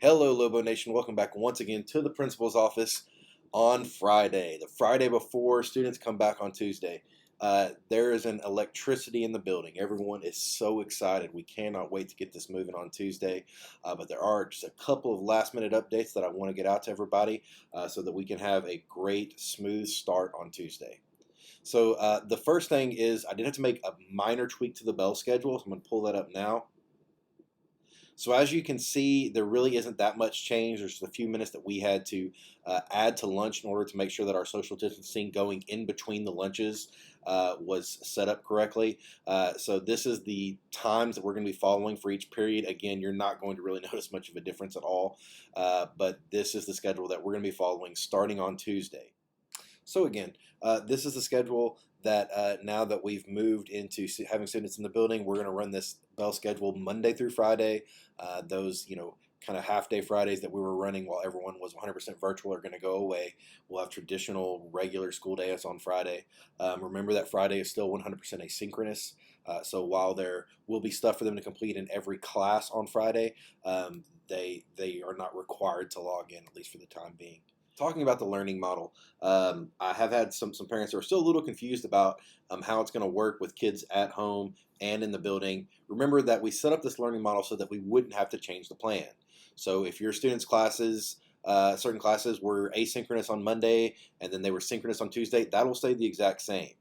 Hello, Lobo Nation. Welcome back once again to the principal's office on Friday, the Friday before students come back on Tuesday. There is an electricity in the building. Everyone is so excited. We cannot wait to get this moving on Tuesday. But there are just a couple of last minute updates that I want to get out to everybody so that we can have a great, smooth start on Tuesday. So the first thing is I did have to make a minor tweak to the bell schedule. So I'm going to pull that up now. So as you can see, there really isn't that much change. There's just a few minutes that we had to add to lunch in order to make sure that our social distancing going in between the lunches was set up correctly. So this is the times that we're going to be following for each period. Again, you're not going to really notice much of a difference at all, but this is the schedule that we're going to be following starting on Tuesday. So again, this is the schedule that now that we've moved into having students in the building, we're going to run this bell schedule Monday through Friday. Those, kind of half day Fridays that we were running while everyone was 100% virtual are going to go away. We'll have traditional regular school days on Friday. Remember that Friday is still 100% asynchronous. So while there will be stuff for them to complete in every class on Friday, they are not required to log in, at least for the time being. Talking about the learning model, I have had some parents who are still a little confused about how it's going to work with kids at home and in the building. Remember that we set up this learning model so that we wouldn't have to change the plan. So if your students' classes, certain classes were asynchronous on Monday and then they were synchronous on Tuesday, that'll stay the exact same.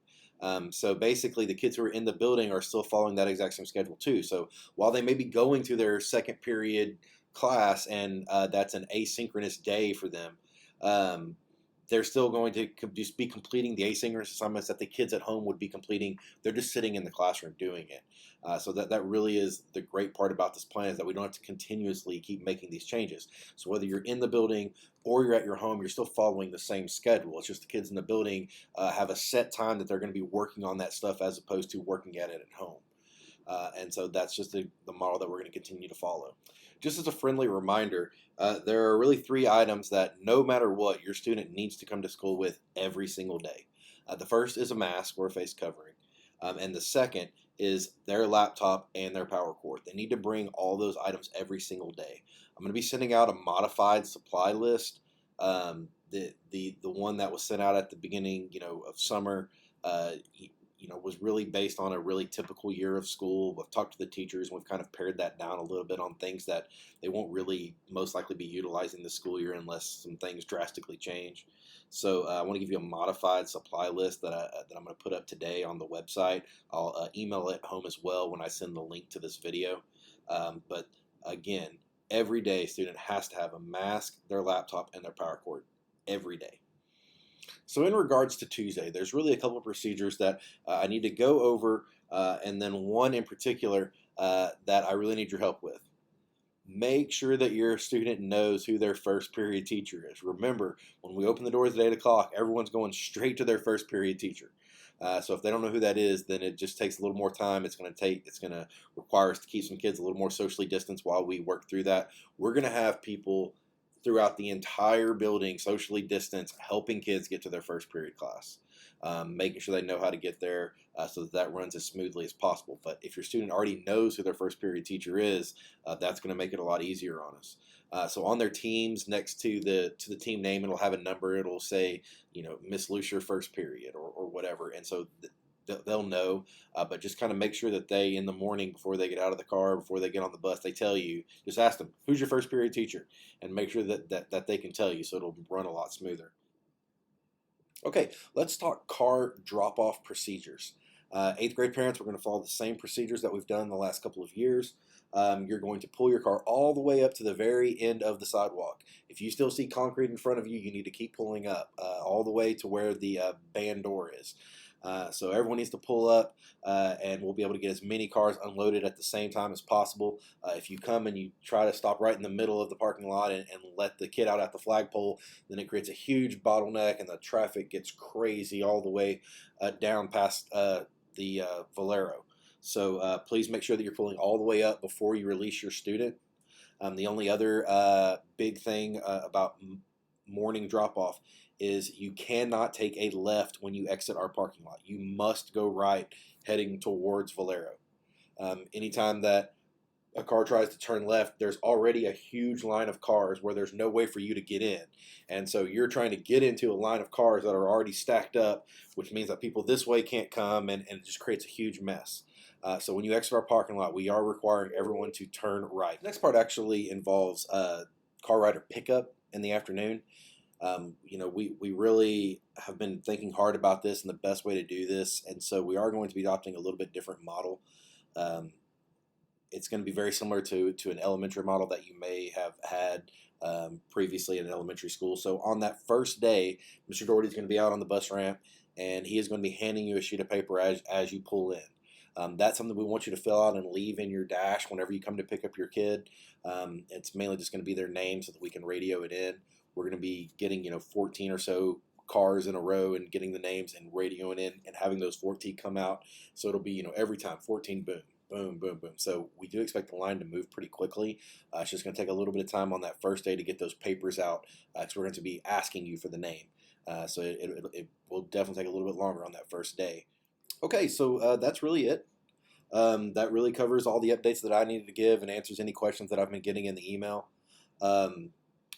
So basically, the kids who are in the building are still following that exact same schedule too. So while they may be going to their second period class and that's an asynchronous day for them, um, they're still going to just be completing the asynchronous assignments that the kids at home would be completing. They're just sitting in the classroom doing it. So that really is the great part about this plan, is that we don't have to continuously keep making these changes. So whether you're in the building or you're at your home, you're still following the same schedule. It's just the kids in the building have a set time that they're going to be working on that stuff as opposed to working at it at home. And so that's just the model that we're going to continue to follow. Just as a friendly reminder, there are really three items that no matter what, your student needs to come to school with every single day. The first is a mask or a face covering. And the second is their laptop and their power cord. They need to bring all those items every single day. I'm going to be sending out a modified supply list. The one that was sent out at the beginning, of summer, uh, was really based on a really typical year of school. We've talked to the teachers and we've kind of pared that down a little bit on things that they won't really most likely be utilizing this school year unless some things drastically change. So I want to give you a modified supply list that I'm going to put up today on the website. I'll email it home as well when I send the link to this video. But again, every day student has to have a mask, their laptop, and their power cord every day. So in regards to Tuesday, there's really a couple of procedures that I need to go over, and then one in particular that I really need your help with. Make sure that your student knows who their first period teacher is. Remember, when we open the doors at 8 o'clock, everyone's going straight to their first period teacher. So if they don't know who that is, then it just takes a little more time. It's going to require us to keep some kids a little more socially distanced while we work through that. We're going to have people throughout the entire building socially distanced helping kids get to their first period class, making sure they know how to get there so that runs as smoothly as possible. But if your student already knows who their first period teacher is, that's going to make it a lot easier on us. So on their teams, next to the team name, it'll have a number. It'll say, Miss Lucia first period or whatever. And so they'll know, but just kind of make sure that they, in the morning before they get out of the car, before they get on the bus, they tell you, just ask them, who's your first period teacher? And make sure that they can tell you, so it'll run a lot smoother. Okay, let's talk car drop-off procedures. Eighth grade parents, we're going to follow the same procedures that we've done the last couple of years. You're going to pull your car all the way up to the very end of the sidewalk. If you still see concrete in front of you, you need to keep pulling up all the way to where the band door is. So everyone needs to pull up, and we'll be able to get as many cars unloaded at the same time as possible. If you come and you try to stop right in the middle of the parking lot and let the kid out at the flagpole, then it creates a huge bottleneck and the traffic gets crazy all the way down past the Valero. So please make sure that you're pulling all the way up before you release your student. The only other big thing about morning drop-off is you cannot take a left when you exit our parking lot. You must go right heading towards Valero. Anytime that a car tries to turn left, there's already a huge line of cars where there's no way for you to get in. And so you're trying to get into a line of cars that are already stacked up, which means that people this way can't come, and it just creates a huge mess. So when you exit our parking lot, we are requiring everyone to turn right. The next part actually involves car rider pickup in the afternoon. We really have been thinking hard about this and the best way to do this, and so we are going to be adopting a little bit different model. Um, it's going to be very similar to an elementary model that you may have had previously in elementary school. So on that first day, Mr. Doherty is going to be out on the bus ramp, and he is going to be handing you a sheet of paper as you pull in. That's something we want you to fill out and leave in your dash whenever you come to pick up your kid. It's mainly just going to be their name so that we can radio it in. We're going to be getting 14 or so cars in a row and getting the names and radioing in and having those 14 come out. So it'll be every time 14 boom. Boom, boom, boom. So we do expect the line to move pretty quickly. It's just going to take a little bit of time on that first day to get those papers out because we're going to be asking you for the name. So it will definitely take a little bit longer on that first day. Okay, so that's really it. That really covers all the updates that I needed to give and answers any questions that I've been getting in the email.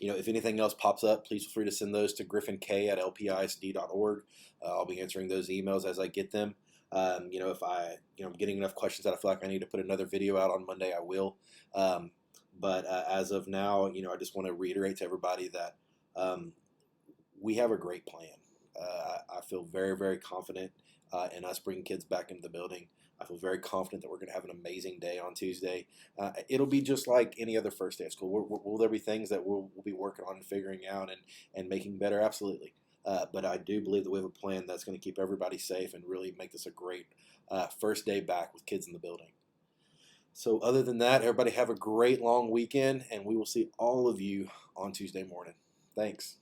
If anything else pops up, please feel free to send those to griffink@lpisd.org. I'll be answering those emails as I get them. If I'm getting enough questions that I feel like I need to put another video out on Monday, I will. But as of now, I just want to reiterate to everybody that we have a great plan. I feel very, very confident in us bringing kids back into the building. I feel very confident that we're going to have an amazing day on Tuesday. It'll be just like any other first day of school. Will there be things that we'll be working on and figuring out and making better? Absolutely. But I do believe that we have a plan that's going to keep everybody safe and really make this a great first day back with kids in the building. So other than that, everybody have a great long weekend, and we will see all of you on Tuesday morning. Thanks.